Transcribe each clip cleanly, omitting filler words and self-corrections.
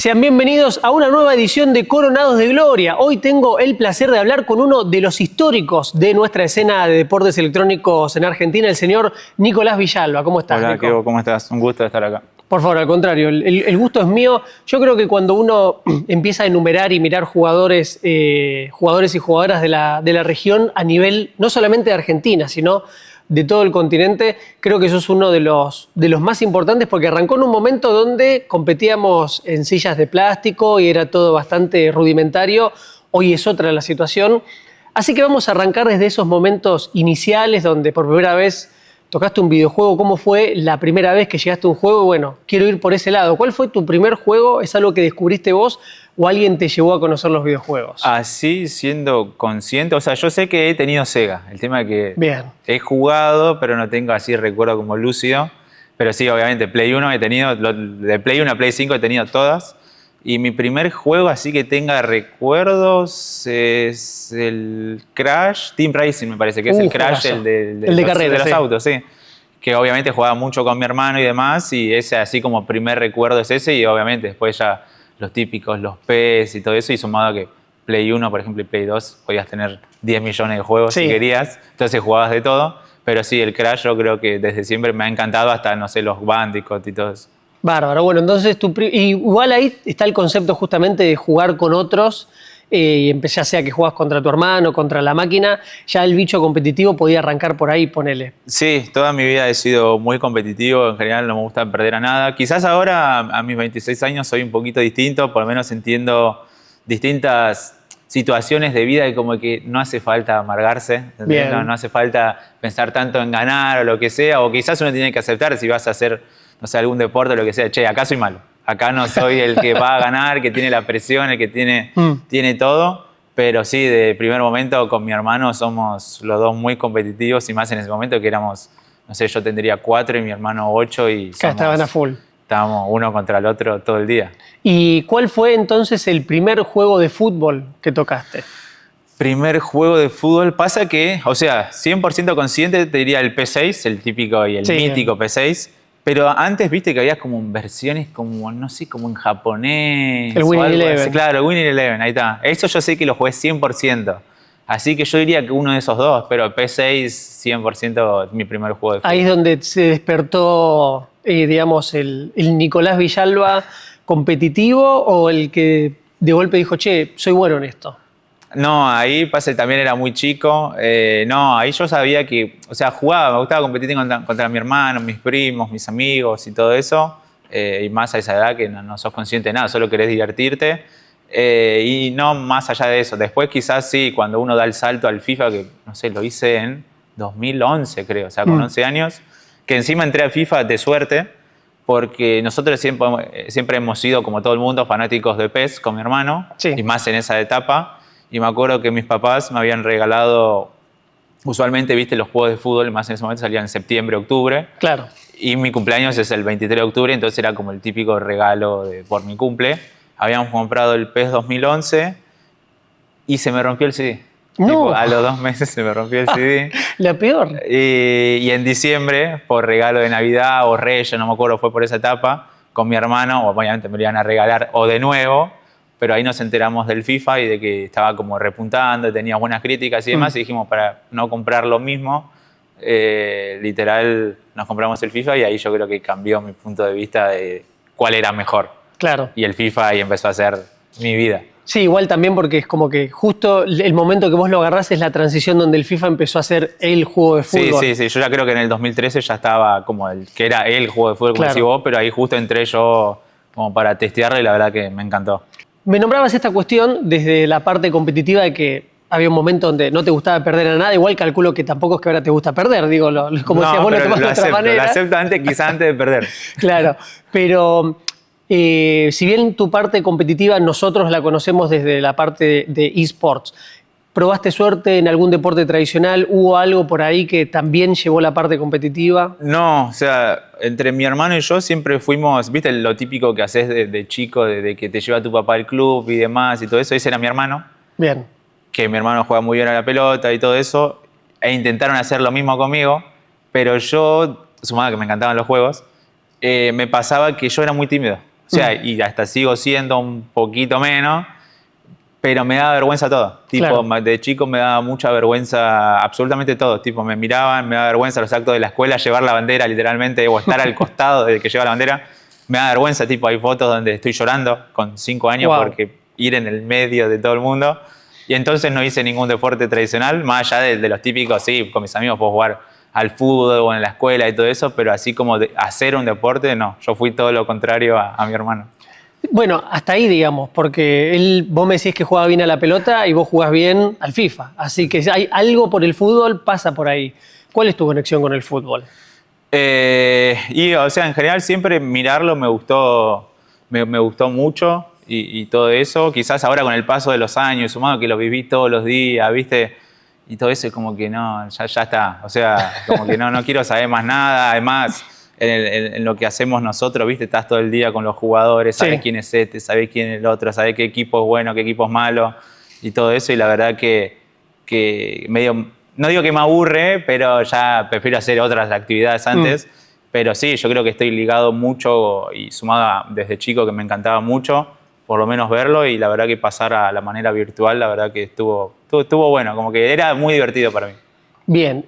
Sean bienvenidos a una nueva edición de Coronados de Gloria. Hoy tengo el placer de hablar con uno de los históricos de nuestra escena de deportes electrónicos en Argentina, el señor Nicolás Villalba. ¿Cómo estás, Hola, Nico? Keo, ¿cómo estás? Un gusto estar acá. Por favor, al contrario, el gusto es mío. Yo creo que cuando uno empieza a enumerar y mirar jugadores y jugadoras de la región a nivel no solamente de Argentina, sino de todo el continente, creo que sos uno de los más importantes porque arrancó en un momento donde competíamos en sillas de plástico y era todo bastante rudimentario. Hoy es otra la situación. Así que vamos a arrancar desde esos momentos iniciales donde por primera vez tocaste un videojuego. ¿Cómo fue la primera vez que llegaste a un juego? Bueno, quiero ir por ese lado. ¿Cuál fue tu primer juego? ¿Es algo que descubriste vos o alguien te llevó a conocer los videojuegos? Así, siendo consciente, o sea, yo sé que he tenido Sega. El tema es que Bien. he jugado, pero no tengo así recuerdo como lúcido. Pero sí, obviamente, Play 1 he tenido, de Play 1 a Play 5 he tenido todas. Y mi primer juego así que tenga recuerdos es el Crash Team Racing, me parece, que es el Crash, el de carrera, los sí. autos, sí. Que obviamente jugaba mucho con mi hermano y demás, y ese así como primer recuerdo es ese, y obviamente después ya los típicos, los PES y todo eso, y sumado a que Play 1, por ejemplo, y Play 2, podías tener 10 millones de juegos Sí. si querías, entonces jugabas de todo, pero sí, el Crash yo creo que desde siempre me ha encantado, hasta, no sé, los Bandicoot y todo eso. Bárbaro. Bueno, entonces igual ahí está el concepto justamente de jugar con otros, ya sea que jugás contra tu hermano, contra la máquina, ya el bicho competitivo podía arrancar por ahí, ponele. Sí, toda mi vida he sido muy competitivo, en general no me gusta perder a nada. Quizás ahora, a mis 26 años, soy un poquito distinto, por lo menos entiendo distintas situaciones de vida y como que no hace falta amargarse, Bien. no hace falta pensar tanto en ganar o lo que sea, o quizás uno tiene que aceptar si vas a hacer, no sé, algún deporte o lo que sea, che, acá soy malo, acá no soy el que va a ganar, que tiene la presión, el que tiene todo, pero sí, de primer momento con mi hermano somos los dos muy competitivos y más en ese momento que éramos, no sé, yo tendría 4 y mi hermano 8 y Acá estaban a full. estábamos uno contra el otro todo el día. ¿Y cuál fue entonces el primer juego de fútbol que tocaste? Primer juego de fútbol, pasa que, o sea, 100% consciente te diría el P6, el típico y el Sí. mítico P6, pero antes viste que había como versiones como, no sé, como en japonés. El o Winning algo así. Eleven. Claro, el Winning Eleven, ahí está. Eso yo sé que lo jugué 100%. Así que yo diría que uno de esos dos, pero P6 100% mi primer juego de fútbol. Ahí es donde se despertó, digamos, el Nicolás Villalba competitivo o el que de golpe dijo, che, soy bueno en esto. No, ahí pasa, también era muy chico. No, ahí yo sabía que, o sea, jugaba, me gustaba competir contra mi hermano, mis primos, mis amigos y todo eso. Y más a esa edad que no sos consciente de nada, solo querés divertirte. Y no más allá de eso. Después quizás sí, cuando uno da el salto al FIFA, que no sé, lo hice en 2011 creo, o sea, con 11 años, que encima entré a FIFA de suerte, porque nosotros siempre hemos sido, como todo el mundo, fanáticos de PES con mi hermano, Sí. y más en esa etapa. Y me acuerdo que mis papás me habían regalado, usualmente, viste, los juegos de fútbol, más en ese momento salían en septiembre, octubre. Claro. Y mi cumpleaños es el 23 de octubre, entonces era como el típico regalo por mi cumple. Habíamos comprado el PES 2011 y se me rompió el CD. No. Tipo, a los 2 meses se me rompió el CD. La peor. Y en diciembre, por regalo de Navidad o Reyes, no me acuerdo, fue por esa etapa, con mi hermano, obviamente me lo iban a regalar o de nuevo, pero ahí nos enteramos del FIFA y de que estaba como repuntando, tenía buenas críticas y demás, y dijimos, para no comprar lo mismo, literal, nos compramos el FIFA y ahí yo creo que cambió mi punto de vista de cuál era mejor. Claro. Y el FIFA ahí empezó a ser mi vida. Sí, igual también porque es como que justo el momento que vos lo agarrás es la transición donde el FIFA empezó a ser el juego de fútbol. Sí, yo ya creo que en el 2013 ya estaba como que era el juego de fútbol, como Claro. decís vos, pero ahí justo entré yo como para testearlo y la verdad que me encantó. Me nombrabas esta cuestión desde la parte competitiva de que había un momento donde no te gustaba perder a nada. Igual calculo que tampoco es que ahora te gusta perder, digo, como No, decías vos, lo pero tomás de otra manera. Lo acepto quizás antes de perder. Claro, pero si bien tu parte competitiva nosotros la conocemos desde la parte de eSports, ¿probaste suerte en algún deporte tradicional? ¿Hubo algo por ahí que también llevó la parte competitiva? No, o sea, entre mi hermano y yo siempre fuimos, viste lo típico que haces de chico, de que te lleva tu papá al club y demás y todo eso. Ese era mi hermano, Bien. que mi hermano juega muy bien a la pelota y todo eso, e intentaron hacer lo mismo conmigo, pero yo, sumado a que me encantaban los juegos, me pasaba que yo era muy tímido. O O sea, y hasta sigo siendo un poquito menos, pero me daba vergüenza todo. Tipo, Claro. de chico me daba mucha vergüenza absolutamente todo. Tipo, me miraban, me daba vergüenza los actos de la escuela, llevar la bandera literalmente, o estar al costado del que lleva la bandera. Me da vergüenza, tipo, hay fotos donde estoy llorando con 5 años Wow. porque ir en el medio de todo el mundo. Y entonces no hice ningún deporte tradicional, más allá de los típicos, sí, con mis amigos puedo jugar al fútbol o en la escuela y todo eso, pero así como de hacer un deporte, no. Yo fui todo lo contrario a mi hermano. Bueno, hasta ahí, digamos, porque vos me decís que juega bien a la pelota y vos jugás bien al FIFA. Así que hay algo por el fútbol, pasa por ahí. ¿Cuál es tu conexión con el fútbol? O sea, en general siempre mirarlo me gustó mucho y todo eso. Quizás ahora con el paso de los años, sumado que lo viví todos los días, ¿viste? Y todo eso es como que no, ya está. O sea, como que no quiero saber más nada. Además, en lo que hacemos nosotros, ¿viste? Estás todo el día con los jugadores, sabés quién es este, sabés quién es el otro, sabés qué equipo es bueno, qué equipo es malo y todo eso. Y la verdad que medio, no digo que me aburre, pero ya prefiero hacer otras actividades antes. Pero sí, yo creo que estoy ligado mucho y sumado desde chico que me encantaba mucho, por lo menos verlo, y la verdad que pasar a la manera virtual, la verdad que estuvo bueno, como que era muy divertido para mí. Bien.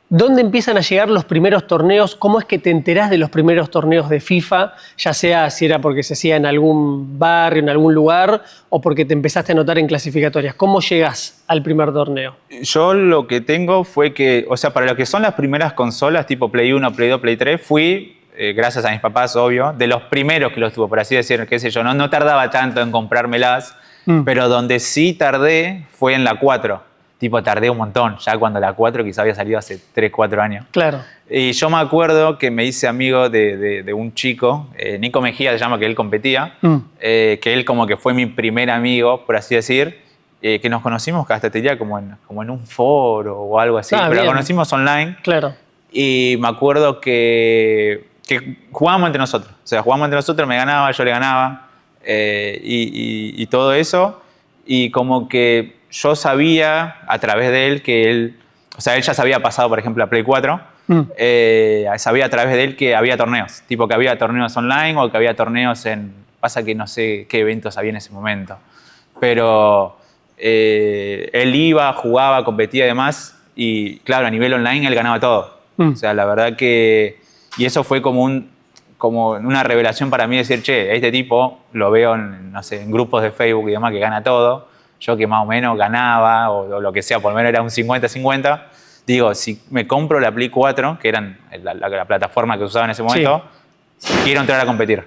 ¿Dónde empiezan a llegar los primeros torneos? ¿Cómo es que te enterás de los primeros torneos de FIFA? Ya sea si era porque se hacía en algún barrio, en algún lugar, o porque te empezaste a notar en clasificatorias. ¿Cómo llegás al primer torneo? Yo lo que tengo fue que, o sea, para lo que son las primeras consolas, tipo Play 1, Play 2, Play 3, fui, gracias a mis papás, obvio, de los primeros que los tuvo, por así decirlo, qué sé yo, no tardaba tanto en comprármelas, pero donde sí tardé fue en la 4. Tipo, tardé un montón, ya cuando la 4 quizá había salido hace 3, 4 años. Claro. Y yo me acuerdo que me hice amigo de un chico, Nico Mejía se llama, que él competía, que él como que fue mi primer amigo, por así decir, que nos conocimos, que hasta te diría como en un foro o algo así, pero bien. lo conocimos online. Claro. Y me acuerdo que jugábamos entre nosotros, o sea, jugábamos entre nosotros, me ganaba, yo le ganaba, y todo eso, y como que yo sabía a través de él que él, o sea, él ya se había pasado, por ejemplo, a Play 4, sabía a través de él que había torneos, tipo que había torneos online o que había torneos pasa que no sé qué eventos había en ese momento, pero él iba, jugaba, competía y demás, y claro, a nivel online él ganaba todo. O sea, la verdad que, y eso fue como una revelación para mí, decir, che, este tipo lo veo no sé, en grupos de Facebook y demás que gana todo. Yo que más o menos ganaba, o lo que sea, por lo menos era un 50-50, digo, si me compro la Play 4, que era la plataforma que usaba en ese momento, quiero entrar a competir,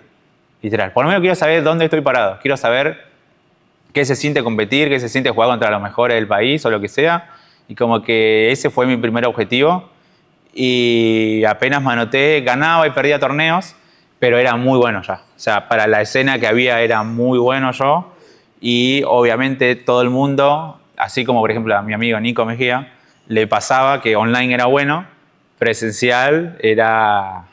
literal. Por lo menos quiero saber dónde estoy parado, quiero saber qué se siente competir, qué se siente jugar contra los mejores del país o lo que sea, y como que ese fue mi primer objetivo, y apenas me anoté, ganaba y perdía torneos, pero era muy bueno ya. O sea, para la escena que había era muy bueno yo. Y obviamente todo el mundo, así como por ejemplo a mi amigo Nico Mejía, le pasaba que online era bueno, presencial era...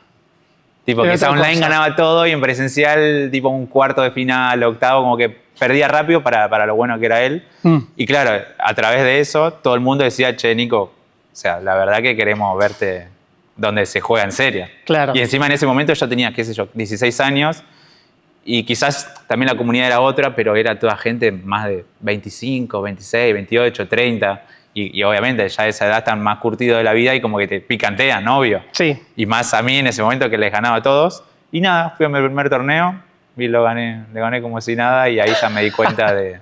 Tipo, quizá online ganaba todo y en presencial tipo un cuarto de final, octavo, como que perdía rápido para lo bueno que era él. Y claro, a través de eso todo el mundo decía, che, Nico, o sea, la verdad que queremos verte donde se juega en serio. Claro. Y encima en ese momento yo tenía, qué sé yo, 16 años. Y quizás también la comunidad era otra, pero era toda gente más de 25, 26, 28, 30. Y obviamente ya a esa edad están más curtidos de la vida y como que te picantean, obvio. Sí. Y más a mí en ese momento que les ganaba a todos. Y nada, fui a mi primer torneo y le gané como si nada y ahí ya me di cuenta de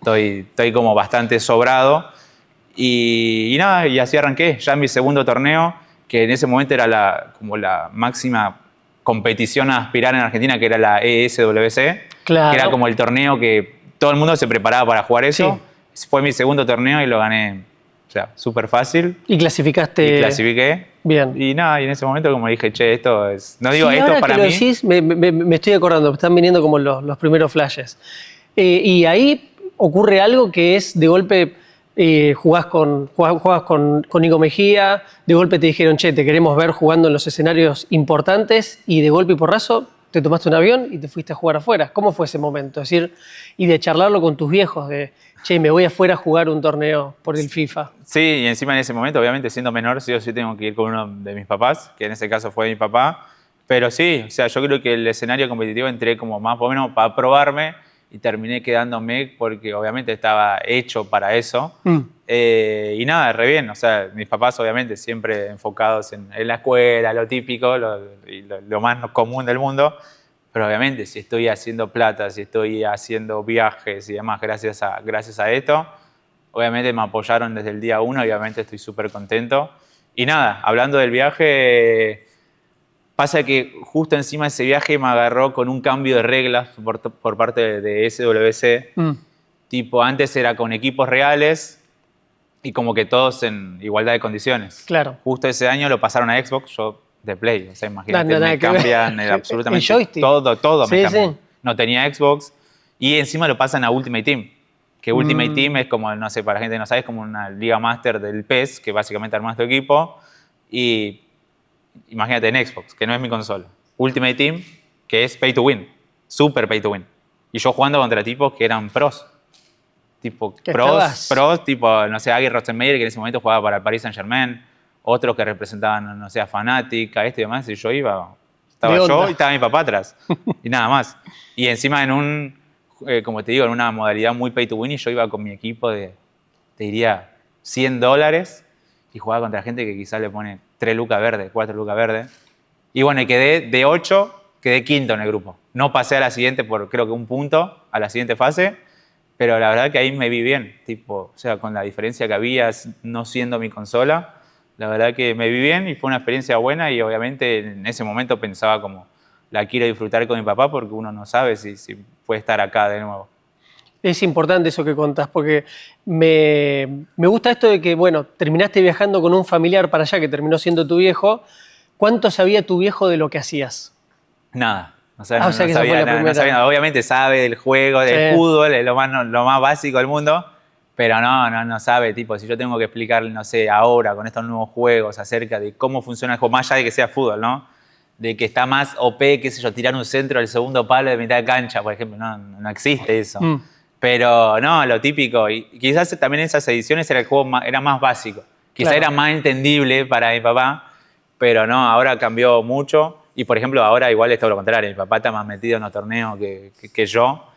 estoy como bastante sobrado. Y nada, y así arranqué. Ya en mi segundo torneo, que en ese momento era como la máxima competición a aspirar en Argentina, que era la ESWC, claro, que era como el torneo que todo el mundo se preparaba para jugar eso. Sí. Fue mi segundo torneo y lo gané, o sea, súper fácil. ¿Y clasificaste? Y clasifiqué. Bien. Y nada, y en ese momento como dije, che, esto es... No digo sí, esto ahora para que mí. Lo decís, me estoy acordando, me están viniendo como los primeros flashes. Y ahí ocurre algo que es, de golpe, jugás con Nico Mejía, de golpe te dijeron, che, te queremos ver jugando en los escenarios importantes, y de golpe y porrazo te tomaste un avión y te fuiste a jugar afuera. ¿Cómo fue ese momento? Es decir, y de charlarlo con tus viejos, de, che, me voy afuera a jugar un torneo por el FIFA. Sí, y encima en ese momento, obviamente siendo menor, sí o sí tengo que ir con uno de mis papás, que en ese caso fue mi papá, Pero sí, o sea, yo creo que el escenario competitivo entré como más o menos para probarme y terminé quedándome porque obviamente estaba hecho para eso. Y nada, re bien. O sea, mis papás obviamente siempre enfocados en la escuela, lo típico, lo más común del mundo. Pero obviamente si estoy haciendo plata, si estoy haciendo viajes y demás gracias a esto, obviamente me apoyaron desde el día uno y obviamente estoy súper contento. Y nada, hablando del viaje... Pasa que justo encima de ese viaje me agarró con un cambio de reglas por parte de SWC. Tipo, antes era con equipos reales y como que todos en igualdad de condiciones. Claro. Justo ese año lo pasaron a Xbox, yo de Play. O sea, imagínate, me que ver. cambian absolutamente El joystick. todo me Sí, cambian. sí. No tenía Xbox y encima lo pasan a Ultimate Team. Que Ultimate Team es como, no sé, para la gente que no sabe, es como una liga master del PES, que básicamente armas tu equipo y... Imagínate en Xbox, que no es mi consola. Ultimate Team, que es pay to win. Super pay to win. Y yo jugando contra tipos que eran pros. Tipo, pros, tipo, no sé, Agui Rotzenmeier, que en ese momento jugaba para el Paris Saint-Germain. Otros que representaban, no sé, a Fnatic, a esto y demás. Y yo iba, estaba yo y estaba mi papá atrás. Y nada más. Y encima en un, como te digo, en una modalidad muy pay to win. Y yo iba con mi equipo de, te diría, $100. Y jugaba contra gente que quizás le pone 3 lucas verdes, 4 lucas verdes. Y bueno, y quedé de 8, quedé quinto en el grupo. No pasé a la siguiente por creo que un punto, a la siguiente fase, pero la verdad que ahí me vi bien. Tipo, o sea, con la diferencia que había no siendo mi consola, la verdad que me vi bien y fue una experiencia buena y obviamente en ese momento pensaba como, la quiero disfrutar con mi papá porque uno no sabe si puede estar acá de nuevo. Es importante eso que contás, porque me gusta esto de que, bueno, terminaste viajando con un familiar para allá que terminó siendo tu viejo. ¿Cuánto sabía tu viejo de lo que hacías? Nada. O sea, no sabía nada, no sabía nada. Obviamente sabe del juego, del fútbol, es lo más básico del mundo, pero no sabe. Tipo, si yo tengo que explicarle, no sé, ahora con estos nuevos juegos acerca de cómo funciona el juego, más allá de que sea fútbol, ¿no? De que está más OP, qué sé yo, tirar un centro del segundo palo de mitad de cancha, por ejemplo. No existe eso. Pero no, lo típico. Y quizás también en esas ediciones el juego era más básico. Quizás era más entendible para mi papá, pero no, ahora cambió mucho. Y por ejemplo, ahora igual es todo lo contrario. Mi papá está más metido en los torneos que yo.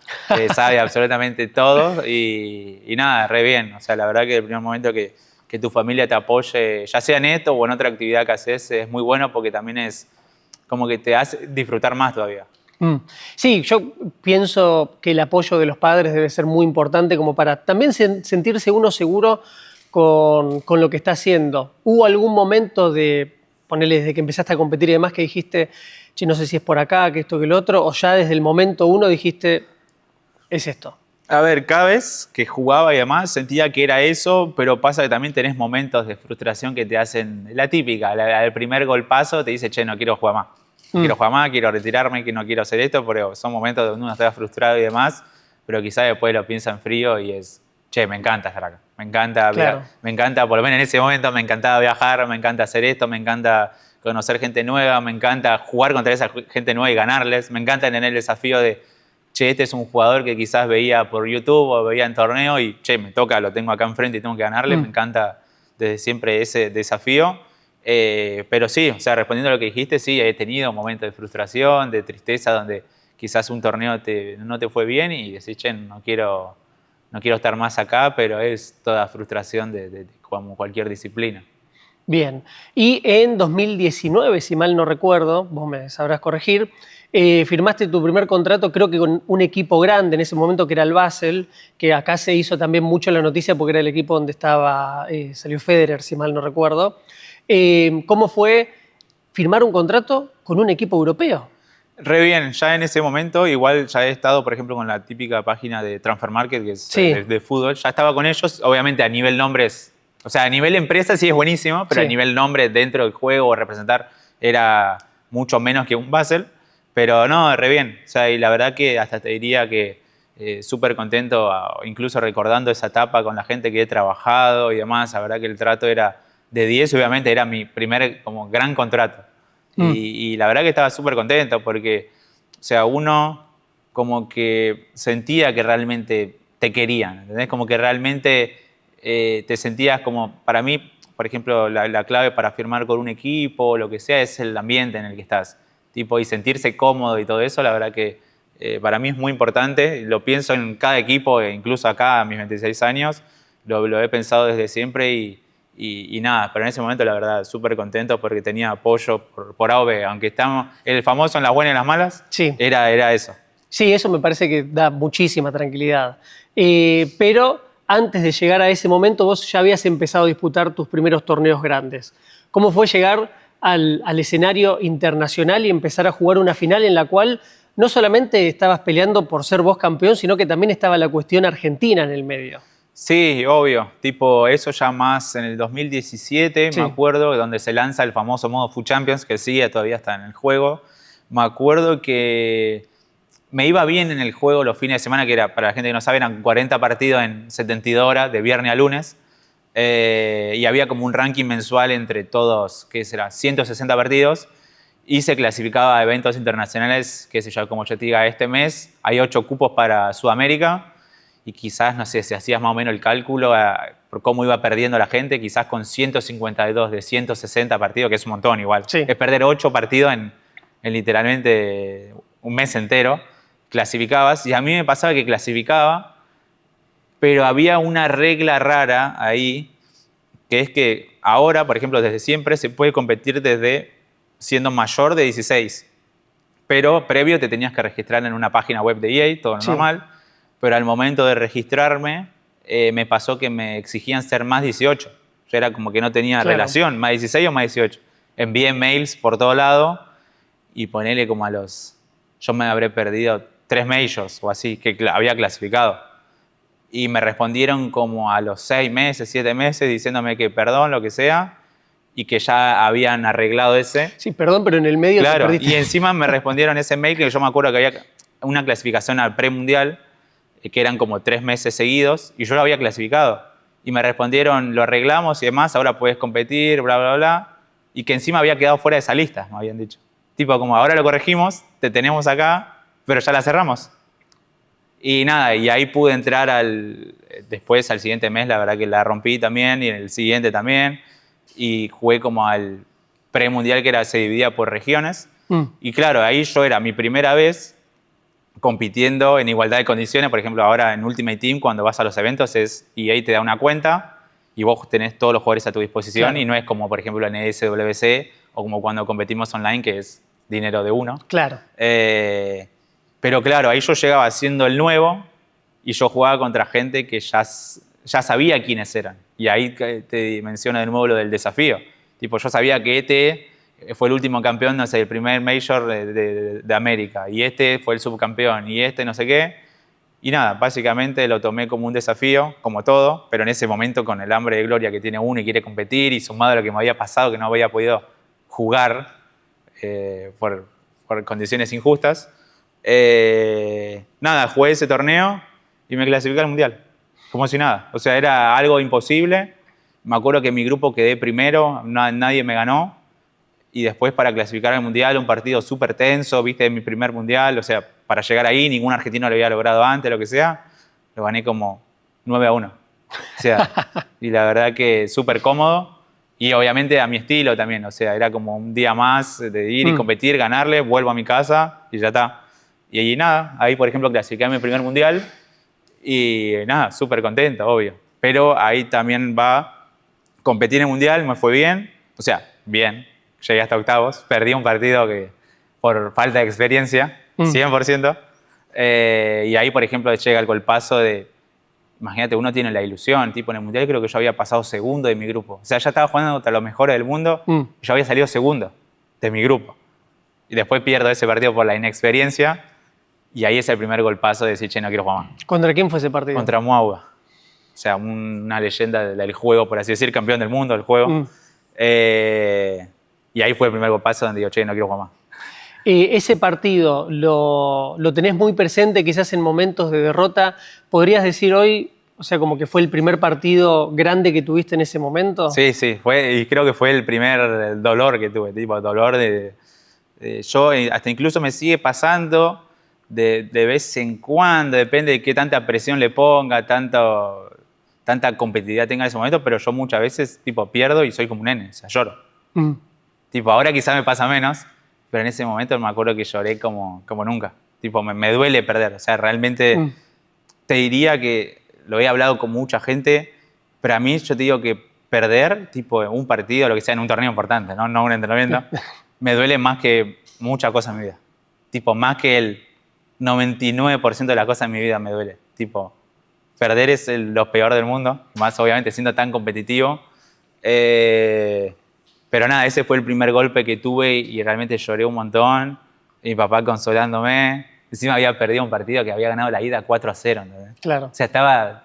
Sabe absolutamente todo. Y nada, re bien. O sea, la verdad que el primer momento que tu familia te apoye, ya sea en esto o en otra actividad que haces, es muy bueno porque también es como que te hace disfrutar más todavía. Sí, yo pienso que el apoyo de los padres debe ser muy importante como para también sentirse uno seguro con lo que está haciendo. ¿Hubo algún momento ponerle desde que empezaste a competir y demás que dijiste, che, no sé si es por acá, que esto, que lo otro, o ya desde el momento uno dijiste, es esto? A ver, cada vez que jugaba y demás sentía que era eso, pero pasa que también tenés momentos de frustración que te hacen la típica. Al primer golpazo te dice, che, no quiero jugar más. Quiero jugar más, quiero retirarme, que no quiero hacer esto, pero son momentos donde uno está frustrado y demás, pero quizás después lo piensa en frío y es, che, me encanta estar acá. Me encanta, me encanta, por lo menos en ese momento me encantaba viajar, me encanta hacer esto, me encanta conocer gente nueva, me encanta jugar contra esa gente nueva y ganarles, me encanta tener el desafío de, che, este es un jugador que quizás veía por YouTube o veía en torneo y, che, me toca, lo tengo acá enfrente y tengo que ganarle, me encanta desde siempre ese desafío. Pero sí, o sea, respondiendo a lo que dijiste, sí, he tenido momentos de frustración, de tristeza, donde quizás un torneo no te fue bien y decís, che, no quiero estar más acá, pero es toda frustración de como cualquier disciplina. Bien, y en 2019, si mal no recuerdo, vos me sabrás corregir, firmaste tu primer contrato, creo que con un equipo grande en ese momento, que era el Basel, que acá se hizo también mucho la noticia porque era el equipo donde salió Federer, si mal no recuerdo. ¿Cómo fue firmar un contrato con un equipo europeo? Re bien, ya en ese momento, igual ya he estado, por ejemplo, con la típica página de Transfer Market, que es de fútbol, ya estaba con ellos, obviamente a nivel nombres, o sea, a nivel empresa sí es buenísimo, pero a nivel nombre dentro del juego o representar era mucho menos que un Basel, pero no, re bien, o sea, y la verdad que hasta te diría que súper contento, incluso recordando esa etapa con la gente que he trabajado y demás, la verdad que el trato era de 10, obviamente era mi primer como gran contrato. Y la verdad que estaba súper contento porque, o sea, uno como que sentía que realmente te querían, ¿entendés? Como que realmente te sentías como, para mí, por ejemplo, la clave para firmar con un equipo o lo que sea es el ambiente en el que estás. tipo, y sentirse cómodo y todo eso, la verdad que para mí es muy importante. Lo pienso en cada equipo, incluso acá a mis 26 años, lo he pensado desde siempre y nada, pero en ese momento la verdad súper contento porque tenía apoyo por A o B, aunque estamos, el famoso en las buenas y en las malas, Sí. era eso. Sí, eso me parece que da muchísima tranquilidad. Pero antes de llegar a ese momento, vos ya habías empezado a disputar tus primeros torneos grandes. ¿Cómo fue llegar al escenario internacional y empezar a jugar una final en la cual no solamente estabas peleando por ser vos campeón, sino que también estaba la cuestión argentina en el medio? Sí, obvio. Tipo, eso ya más en el 2017, Sí. me acuerdo, donde se lanza el famoso modo FUT Champions, que sigue todavía está en el juego. Me acuerdo que me iba bien en el juego los fines de semana, que era, para la gente que no sabe, eran 40 partidos en 72 horas, de viernes a lunes. Y había como un ranking mensual entre todos, ¿qué será? 160 partidos. Y se clasificaba a eventos internacionales, qué sé yo, como yo te diga, este mes hay 8 cupos para Sudamérica. Y quizás, no sé, si hacías más o menos el cálculo por cómo iba perdiendo la gente, quizás con 152 de 160 partidos, que es un montón igual. Sí. Es perder 8 partidos en literalmente un mes entero, clasificabas. Y a mí me pasaba que clasificaba, pero había una regla rara ahí, que es que ahora, por ejemplo, desde siempre se puede competir desde siendo mayor de 16. Pero previo te tenías que registrar en una página web de EA, todo Sí. normal. Pero al momento de registrarme, me pasó que me exigían ser más 18. Yo era como que no tenía Claro. relación, más 16 o más 18. Envié mails por todo lado y ponele como a los... Yo me habré perdido 3 majors o así, que había clasificado. Y me respondieron como a los 6 meses, 7 meses, diciéndome que perdón, lo que sea, y que ya habían arreglado ese. Sí, perdón, pero en el medio te Claro, perdiste. y encima me respondieron ese mail que yo me acuerdo que había una clasificación al premundial, que eran como 3 meses seguidos, y yo lo había clasificado. Y me respondieron, lo arreglamos y demás, ahora puedes competir, bla, bla, bla. Y que encima había quedado fuera de esa lista, me habían dicho. Tipo, como ahora lo corregimos, te tenemos acá, pero ya la cerramos. Y nada, y ahí pude entrar después al siguiente mes, la verdad que la rompí también, y en el siguiente también. Y jugué como al premundial, que se dividía por regiones. Y claro, ahí yo era mi primera vez compitiendo en igualdad de condiciones. Por ejemplo, ahora en Ultimate Team, cuando vas a los eventos, EA te da una cuenta y vos tenés todos los jugadores a tu disposición. Claro. Y no es como, por ejemplo, en SWC o como cuando competimos online, que es dinero de uno. Claro. Pero claro, ahí yo llegaba siendo el nuevo y yo jugaba contra gente que ya sabía quiénes eran. Y ahí te menciono de nuevo lo del desafío. Tipo, yo sabía que fue el último campeón, no sé, el primer Major de América. Y este fue el subcampeón. Y este no sé qué. Y nada, básicamente lo tomé como un desafío, como todo. Pero en ese momento, con el hambre de gloria que tiene uno y quiere competir, y sumado a lo que me había pasado, que no había podido jugar por condiciones injustas. Nada, jugué ese torneo y me clasifiqué al Mundial. Como si nada. O sea, era algo imposible. Me acuerdo que en mi grupo quedé primero, nadie me ganó. Y después, para clasificar al Mundial, un partido súper tenso, viste, mi primer Mundial. O sea, para llegar ahí, ningún argentino lo había logrado antes, lo que sea. Lo gané como 9-1. O sea, y la verdad que súper cómodo. Y obviamente a mi estilo también. O sea, era como un día más de ir y competir, ganarle, vuelvo a mi casa y ya está. Y ahí nada, ahí por ejemplo clasifiqué a mi primer Mundial. Y nada, súper contento, obvio. Pero ahí también competir en el Mundial, me fue bien. O sea, bien. Llegué hasta octavos. Perdí un partido que por falta de experiencia, 100%. Y ahí, por ejemplo, llega el golpazo de... Imagínate, uno tiene la ilusión. Tipo, en el Mundial creo que yo había pasado segundo de mi grupo. O sea, ya estaba jugando contra los mejores del mundo. Y yo había salido segundo de mi grupo. Y después pierdo ese partido por la inexperiencia. Y ahí es el primer golpazo de decir, che, no quiero jugar más. ¿Contra quién fue ese partido? Contra Muauga. O sea, una leyenda del juego, por así decir, campeón del mundo del juego. Y ahí fue el primer golpazo donde digo, che, no quiero jugar más. Ese partido lo tenés muy presente, quizás en momentos de derrota. ¿Podrías decir hoy, o sea, como que fue el primer partido grande que tuviste en ese momento? Sí, y creo que fue el primer dolor que tuve, tipo, dolor yo hasta incluso me sigue pasando de vez en cuando, depende de qué tanta presión le ponga, tanta competitividad tenga en ese momento, pero yo muchas veces tipo pierdo y soy como un nene, o sea, lloro. Tipo, ahora quizás me pasa menos, pero en ese momento me acuerdo que lloré como nunca. Tipo, me duele perder. O sea, realmente te diría que lo he hablado con mucha gente, pero a mí yo te digo que perder, tipo un partido, lo que sea, en un torneo importante, no un entrenamiento, me duele más que muchas cosas en mi vida. Tipo, más que el 99% de las cosas en mi vida me duele. Tipo, perder es lo peor del mundo, más obviamente siendo tan competitivo. Pero nada, ese fue el primer golpe que tuve y realmente lloré un montón. Mi papá consolándome. Encima había perdido un partido que había ganado la ida 4-0. ¿Entendés? Claro. O sea,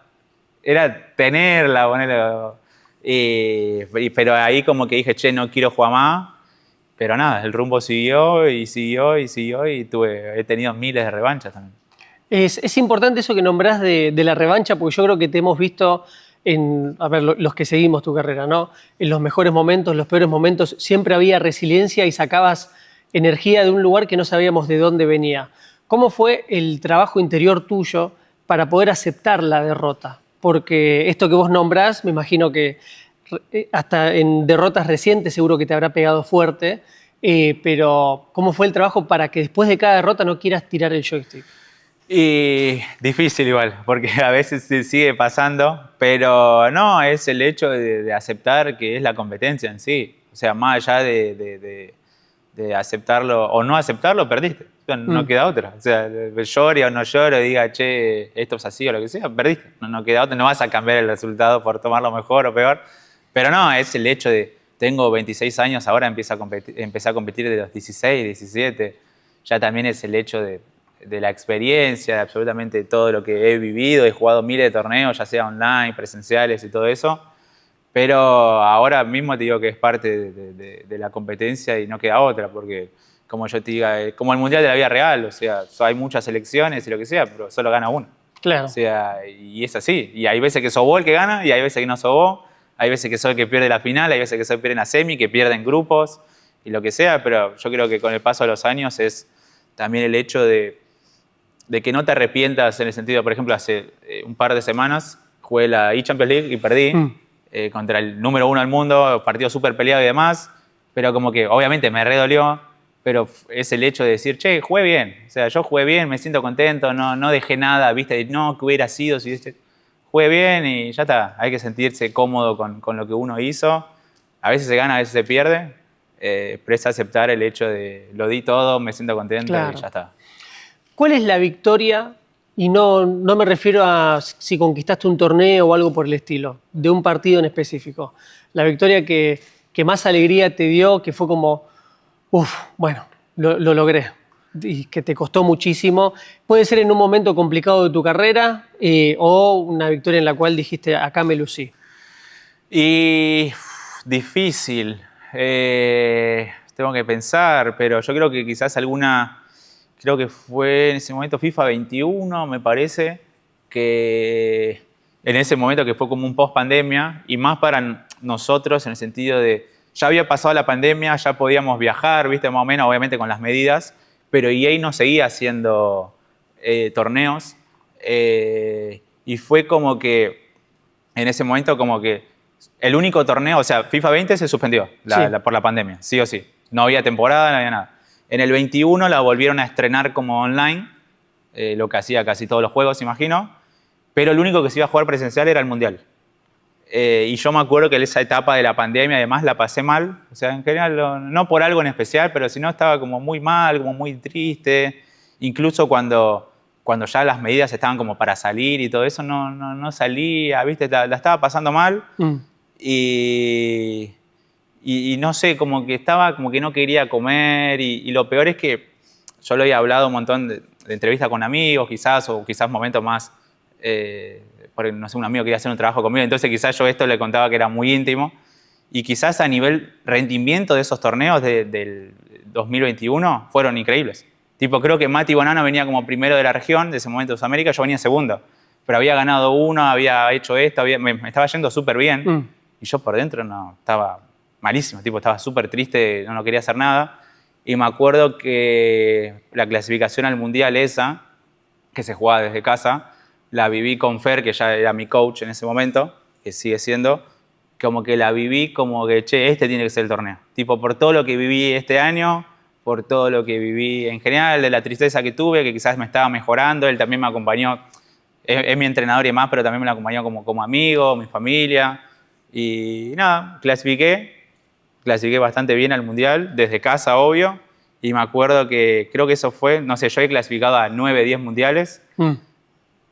era tenerla, ponerlo. Pero ahí como que dije, che, no quiero jugar más. Pero nada, el rumbo siguió y siguió y siguió y he tenido miles de revanchas también. Es importante eso que nombrás de la revancha, porque yo creo que te hemos visto a ver, los que seguimos tu carrera, ¿no? En los mejores momentos, los peores momentos, siempre había resiliencia y sacabas energía de un lugar que no sabíamos de dónde venía. ¿Cómo fue el trabajo interior tuyo para poder aceptar la derrota? Porque esto que vos nombrás, me imagino que hasta en derrotas recientes seguro que te habrá pegado fuerte, pero ¿cómo fue el trabajo para que después de cada derrota no quieras tirar el joystick? Y difícil igual, porque a veces se sigue pasando, pero no, es el hecho de aceptar que es la competencia en sí. O sea, más allá de aceptarlo o no aceptarlo, perdiste. O sea, no queda otra. O sea, llore o no llore, diga, che, esto es así o lo que sea, perdiste. No queda otra, no vas a cambiar el resultado por tomarlo mejor o peor. Pero no, es el hecho de, tengo 26 años, ahora empecé a competir de los 16, 17. Ya también es el hecho de la experiencia, de absolutamente todo lo que he vivido. He jugado miles de torneos, ya sea online, presenciales y todo eso. Pero ahora mismo te digo que es parte de la competencia y no queda otra, porque como yo te diga, como el Mundial de la vida real, o sea, hay muchas selecciones y lo que sea, pero solo gana uno. Claro. O sea, y es así. Y hay veces que sos vos el que gana y hay veces que no sos vos. Hay veces que soy el que pierde la final, hay veces que soy el que pierde la semi, que pierde en grupos y lo que sea, pero yo creo que con el paso de los años es también el hecho de que no te arrepientas en el sentido, por ejemplo, hace un par de semanas jugué la E-Champions League y perdí contra el número 1 del mundo, partido súper peleado y demás, pero como que obviamente me redolió, pero es el hecho de decir, che, jugué bien, o sea, yo jugué bien, me siento contento, no dejé nada, viste, no, que hubiera sido, si jugué bien y ya está, hay que sentirse cómodo con lo que uno hizo, a veces se gana, a veces se pierde, pero es aceptar el hecho de lo di todo, me siento contento y ya está. ¿Cuál es la victoria? Y no me refiero a si conquistaste un torneo o algo por el estilo, de un partido en específico. La victoria que más alegría te dio, que fue como, bueno, lo logré. Y que te costó muchísimo. Puede ser en un momento complicado de tu carrera o una victoria en la cual dijiste, acá me lucí. Y difícil. Tengo que pensar, pero yo creo que quizás creo que fue en ese momento FIFA 21, me parece, que en ese momento que fue como un post-pandemia, y más para nosotros en el sentido de, ya había pasado la pandemia, ya podíamos viajar, viste, más o menos, obviamente con las medidas, pero EA no seguía haciendo torneos, y fue como que, en ese momento como que el único torneo, o sea, FIFA 20 se suspendió por la pandemia, sí o sí. No había temporada, no había nada. En el 21 la volvieron a estrenar como online, lo que hacía casi todos los juegos, imagino, pero el único que se iba a jugar presencial era el Mundial. Y yo me acuerdo que en esa etapa de la pandemia además la pasé mal, o sea, en general, no por algo en especial, pero si no estaba como muy mal, como muy triste. Incluso cuando ya las medidas estaban como para salir y todo eso, no salía, ¿viste? La estaba pasando mal. Y no sé, como que estaba, como que no quería comer y lo peor es que yo lo había hablado un montón de entrevistas con amigos quizás, o quizás momentos más, porque no sé, un amigo quería hacer un trabajo conmigo, entonces quizás yo esto le contaba que era muy íntimo y quizás a nivel rendimiento de esos torneos del 2021 fueron increíbles. Tipo, creo que Mati Bonano venía como primero de la región, de ese momento de Sudamérica, yo venía segundo, pero había ganado uno, había hecho esto, me estaba yendo súper bien y yo por dentro no, estaba malísimo, tipo, estaba súper triste, no quería hacer nada. Y me acuerdo que la clasificación al Mundial esa, que se jugaba desde casa, la viví con Fer, que ya era mi coach en ese momento, que sigue siendo, como que la viví como que, che, este tiene que ser el torneo. Tipo, por todo lo que viví este año, por todo lo que viví en general, de la tristeza que tuve, que quizás me estaba mejorando. Él también me acompañó, es mi entrenador y demás, pero también me acompañó como amigo, mi familia. Y nada, clasifiqué bastante bien al Mundial, desde casa, obvio. Y me acuerdo que creo que eso fue, no sé, yo he clasificado a 9, 10 mundiales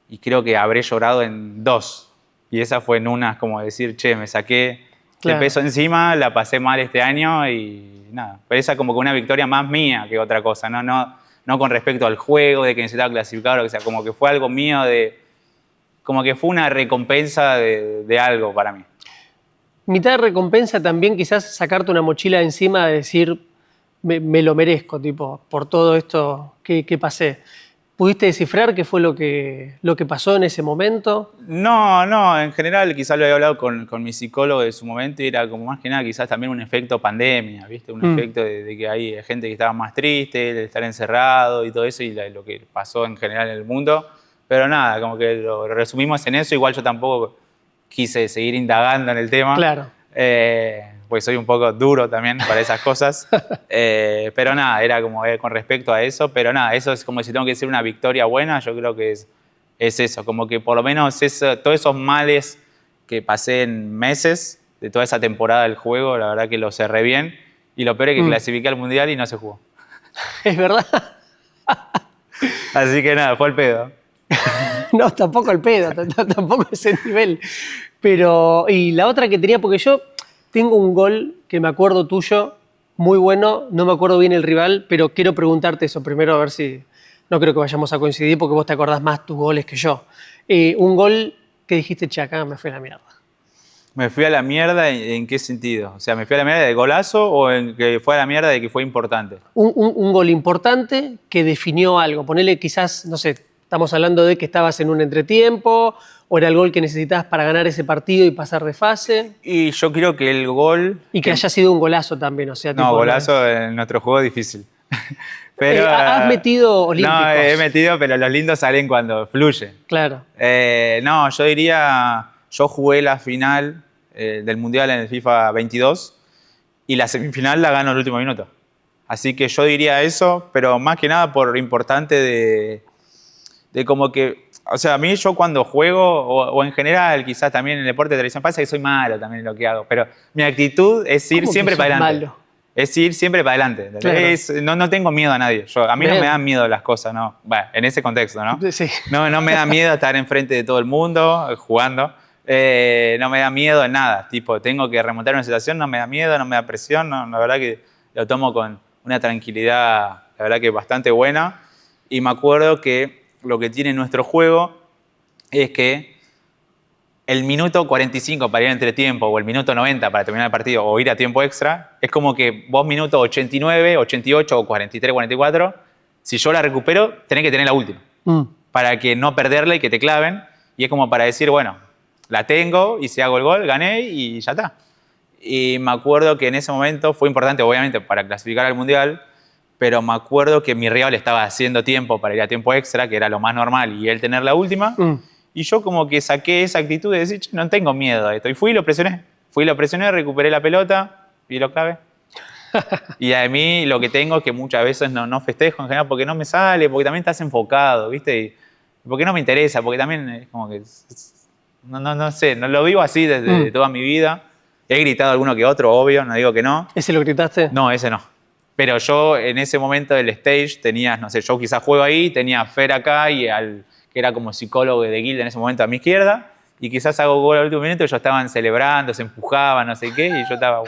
y creo que habré llorado en 2. Y esa fue en una, como decir, che, me saqué el peso encima, la pasé mal este año y nada. Pero esa como que una victoria más mía que otra cosa, no con respecto al juego, de que necesitaba clasificar o lo que sea, como que fue algo mío, como que fue una recompensa de algo para mí. Mitad de recompensa también quizás sacarte una mochila de encima de decir, me lo merezco, tipo, por todo esto que pasé. ¿Pudiste descifrar qué fue lo que pasó en ese momento? No, en general quizás lo había hablado con mi psicólogo de su momento y era como más que nada quizás también un efecto pandemia, ¿viste? Un efecto de que hay gente que estaba más triste, de estar encerrado y todo eso y lo que pasó en general en el mundo. Pero nada, como que lo resumimos en eso, igual yo tampoco quise seguir indagando en el tema. Claro. Pues soy un poco duro también para esas cosas. Pero nada, era como con respecto a eso. Pero nada, eso es como si tengo que decir una victoria buena, yo creo que es eso. Como que por lo menos todos esos males que pasé en meses de toda esa temporada del juego, la verdad que lo cerré bien. Y lo peor es que clasifiqué al Mundial y no se jugó. Es verdad. Así que nada, fue el pedo. No, tampoco el pedo, tampoco ese nivel. Pero, y la otra que tenía, porque yo tengo un gol que me acuerdo tuyo, muy bueno, no me acuerdo bien el rival, pero quiero preguntarte eso primero, a ver si, no creo que vayamos a coincidir porque vos te acordás más tus goles que yo. Un gol que dijiste, che, acá me fui a la mierda. ¿Me fui a la mierda en qué sentido? O sea, ¿me fui a la mierda de golazo o en que fue a la mierda de que fue importante? Un gol importante que definió algo. Ponele quizás, no sé, estamos hablando de que estabas en un entretiempo o era el gol que necesitabas para ganar ese partido y pasar de fase. Y yo creo que el gol... Y que haya sido un golazo también, o sea... No, tipo, golazo en nuestro juego es difícil. Pero, ¿has metido olímpicos? No, he metido, pero los lindos salen cuando fluye. Claro. No, yo diría... Yo jugué la final del Mundial en el FIFA 22 y la semifinal la gano en el último minuto. Así que yo diría eso, pero más que nada por lo importante de como que... O sea, a mí yo cuando juego, o en general, quizás también en el deporte de televisión, pasa que soy malo también en lo que hago, pero mi actitud es ir siempre para adelante. Malo? Es ir siempre para adelante. Claro. No tengo miedo a nadie. A mí no me dan miedo las cosas, ¿no? Bueno, en ese contexto, ¿no? Sí. No me da miedo estar enfrente de todo el mundo jugando. No me da miedo en nada. Tipo, tengo que remontar una situación, no me da miedo, no me da presión. No, la verdad que lo tomo con una tranquilidad, la verdad que bastante buena. Y me acuerdo que lo que tiene nuestro juego es que el minuto 45 para ir a entretiempo o el minuto 90 para terminar el partido o ir a tiempo extra, es como que vos minuto 89, 88 o 43, 44, si yo la recupero, tenés que tener la última. Para que no perderla y que te claven. Y es como para decir, bueno, la tengo y si hago el gol, gané y ya está. Y me acuerdo que en ese momento fue importante, obviamente, para clasificar al Mundial, pero me acuerdo que mi rival estaba haciendo tiempo para ir a tiempo extra, que era lo más normal, y él tener la última. Y yo como que saqué esa actitud de decir, no tengo miedo a esto. Y fui y lo presioné, recuperé la pelota y lo clavé. Y a mí lo que tengo es que muchas veces no festejo en general porque no me sale, porque también estás enfocado, ¿viste? Y porque no me interesa, porque también es como que... No sé, no lo vivo así desde toda mi vida. He gritado alguno que otro, obvio, no digo que no. ¿Ese lo gritaste? No, ese no. Pero yo en ese momento del stage tenías, no sé, yo quizás juego ahí, tenía a Fer acá y que era como psicólogo de Guild en ese momento a mi izquierda, y quizás hago gol al último minuto y ellos estaban celebrando, se empujaban, no sé qué, y yo estaba...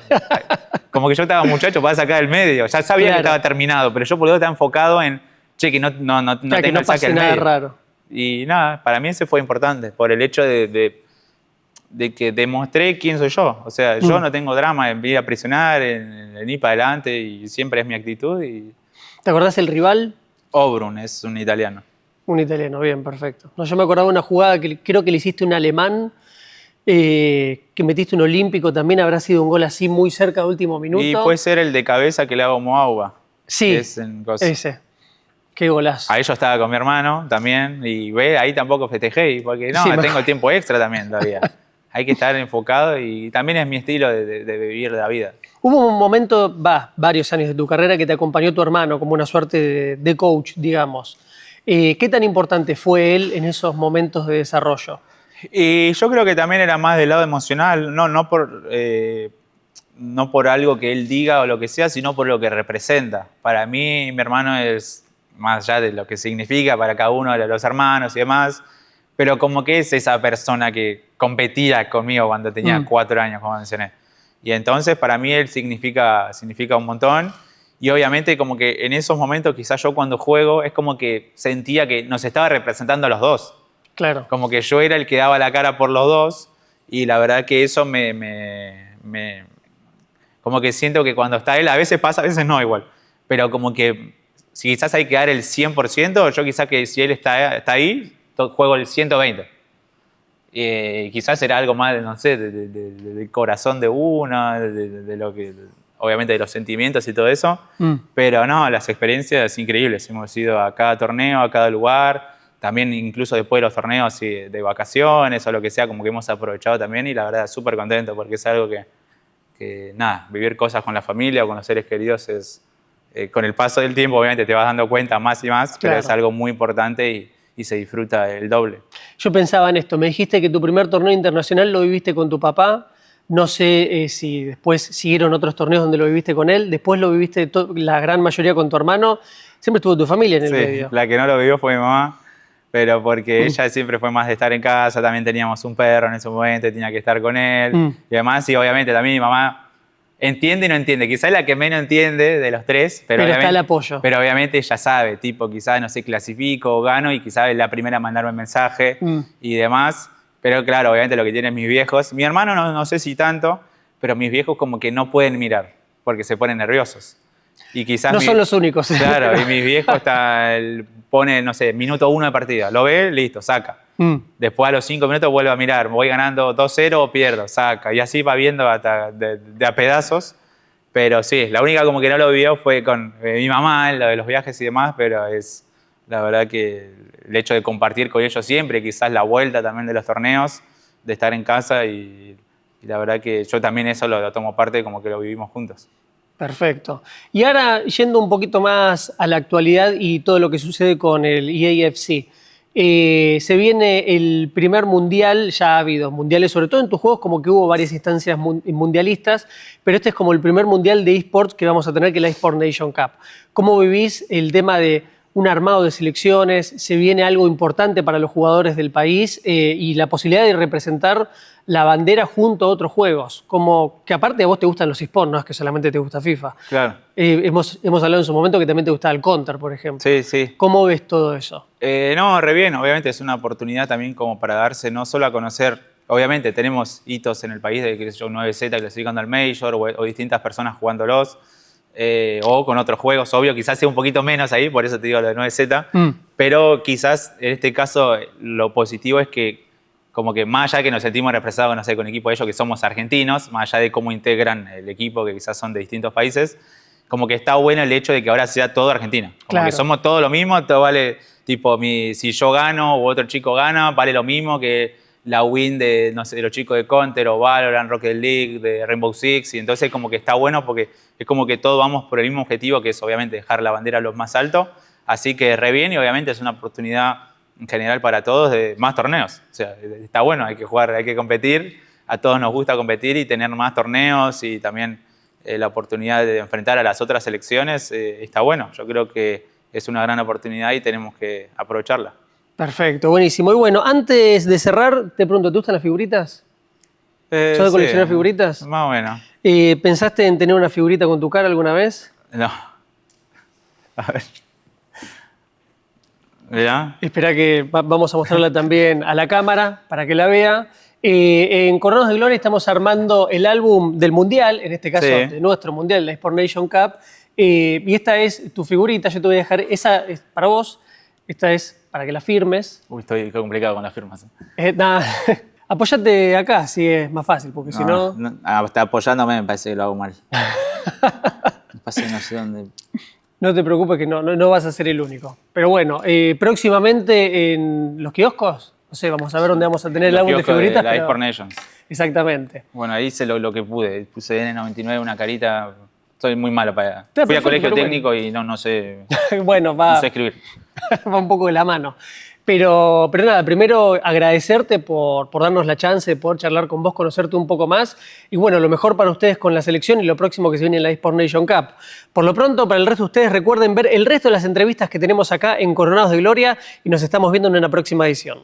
como que yo estaba muchacho para sacar el medio, ya sabía que estaba terminado, pero yo por lo tanto estaba enfocado en, che, que no tenga que no el saque al medio. Nada raro. Y nada, para mí ese fue importante, por el hecho de que demostré quién soy yo. O sea, yo no tengo drama en ir a presionar, en ir para adelante, y siempre es mi actitud. ¿Te acordás el rival? Obrun, es un italiano. Un italiano, bien, perfecto. No, yo me acordaba de una jugada que creo que le hiciste un alemán, que metiste un olímpico, también habrá sido un gol así muy cerca de último minuto. Y puede ser el de cabeza que le hago a Moauba. Sí, ese. Qué golazo. Ahí yo estaba con mi hermano también, y ahí tampoco festejé, porque no, tengo el tiempo extra también todavía. hay que estar enfocado y también es mi estilo de vivir la vida. Hubo un momento, varios años de tu carrera que te acompañó tu hermano como una suerte de coach, digamos. ¿Qué tan importante fue él en esos momentos de desarrollo? Y yo creo que también era más del lado emocional, no por algo que él diga o lo que sea, sino por lo que representa. Para mí, mi hermano es más allá de lo que significa para cada uno de los hermanos y demás, pero como que es esa persona que competía conmigo cuando tenía 4 años, como mencioné. Y entonces para mí él significa un montón. Y obviamente como que en esos momentos quizás yo cuando juego es como que sentía que nos estaba representando a los dos. Claro. Como que yo era el que daba la cara por los dos y la verdad que eso como que siento que cuando está él, a veces pasa, a veces no igual, pero como que si quizás hay que dar el 100%, yo quizás que si él está ahí, juego el 120%. Quizás será algo más, no sé, del corazón de uno, de lo que, obviamente de los sentimientos y todo eso, pero no, las experiencias increíbles. Hemos ido a cada torneo, a cada lugar, también incluso después de los torneos de vacaciones o lo que sea, como que hemos aprovechado también y la verdad súper contento porque es algo que nada, vivir cosas con la familia o con los seres queridos es, con el paso del tiempo obviamente te vas dando cuenta más y más, pero es algo muy importante y se disfruta el doble. Yo pensaba en esto, me dijiste que tu primer torneo internacional lo viviste con tu papá, no sé si después siguieron otros torneos donde lo viviste con él, después lo viviste la gran mayoría con tu hermano, siempre estuvo tu familia en el medio. La que no lo vivió fue mi mamá, pero porque ella siempre fue más de estar en casa, también teníamos un perro en ese momento, tenía que estar con él, y además sí, obviamente también mi mamá entiende y no entiende, quizás es la que menos entiende de los tres, pero está el apoyo. Pero obviamente ella sabe, tipo quizás no sé, clasifico o gano y quizás es la primera a mandarme un mensaje y demás, pero claro, obviamente lo que tienen mis viejos, mi hermano no sé si tanto, pero mis viejos como que no pueden mirar porque se ponen nerviosos. Y quizás no son los únicos. Claro, y mis viejos pone, no sé, minuto 1 de partida, lo ve, listo, saca. Después a los 5 minutos vuelve a mirar, voy ganando 2-0 o pierdo, saca. Y así va viendo hasta de a pedazos. Pero sí, la única como que no lo vivió fue con mi mamá, lo de los viajes y demás, pero es la verdad que el hecho de compartir con ellos siempre, quizás la vuelta también de los torneos, de estar en casa y la verdad que yo también eso lo tomo parte como que lo vivimos juntos. Perfecto. Y ahora, yendo un poquito más a la actualidad y todo lo que sucede con el EAFC, se viene el primer mundial, ya ha habido mundiales, sobre todo en tus juegos, como que hubo varias instancias mundialistas, pero este es como el primer mundial de eSports que vamos a tener, que es la eSport Nation Cup. ¿Cómo vivís el tema de un armado de selecciones? ¿Se viene algo importante para los jugadores del país y la posibilidad de representar la bandera junto a otros juegos? Como que aparte a vos te gustan los eSports, no es que solamente te gusta FIFA. Claro. Hemos hablado en su momento que también te gustaba el Counter, por ejemplo. Sí, sí. ¿Cómo ves todo eso? No, re bien. Obviamente es una oportunidad también como para darse no solo a conocer. Obviamente tenemos hitos en el país de que yo 9Z clasificando al Major o distintas personas jugándolos. O con otros juegos, obvio, quizás sea un poquito menos ahí, por eso te digo lo de 9Z, pero quizás en este caso lo positivo es que como que más allá de que nos sentimos representados, no sé, con el equipo de ellos que somos argentinos, más allá de cómo integran el equipo que quizás son de distintos países, como que está bueno el hecho de que ahora sea todo Argentina, como que somos todo lo mismo, todo vale, tipo, si yo gano o otro chico gana, vale lo mismo que la win de, no sé, de los chicos de Counter o Valorant, Rocket League, de Rainbow Six, y entonces como que está bueno porque es como que todos vamos por el mismo objetivo, que es obviamente dejar la bandera lo más alto, así que re bien y obviamente es una oportunidad en general para todos de más torneos, o sea, está bueno, hay que jugar, hay que competir, a todos nos gusta competir y tener más torneos y también la oportunidad de enfrentar a las otras selecciones, está bueno, yo creo que es una gran oportunidad y tenemos que aprovecharla. Perfecto, buenísimo. Y bueno, antes de cerrar, te pregunto, ¿te gustan las figuritas? ¿Sos de coleccionar figuritas? Más o menos. ¿Pensaste en tener una figurita con tu cara alguna vez? No. A ver. ¿Ya? Espera que vamos a mostrarla también a la cámara para que la vea. En Coronados de Gloria estamos armando el álbum del Mundial, en este caso de nuestro Mundial, la eSport Nation Cup. Y esta es tu figurita, yo te voy a dejar, esa es para vos, esta es para que la firmes. Uy, estoy complicado con las firmas. Nada, apóyate acá, si es más fácil, porque si no... Hasta apoyándome me parece que lo hago mal. Me parece no sé dónde... No te preocupes que no vas a ser el único. Pero bueno, próximamente en los kioscos, no sé, vamos a ver dónde vamos a tener el álbum de figuritas. La eSport Nations. Exactamente. Bueno, ahí hice lo que pude. Puse N99, una carita. Soy muy malo para... Está Fui a perfecto, colegio pero técnico y no sé, Bueno, no sé escribir. va un poco de la mano. Pero nada, primero agradecerte por darnos la chance de poder charlar con vos, conocerte un poco más. Y bueno, lo mejor para ustedes con la selección y lo próximo que se viene en la eSport Nation Cup. Por lo pronto, para el resto de ustedes, recuerden ver el resto de las entrevistas que tenemos acá en Coronados de Gloria y nos estamos viendo en una próxima edición.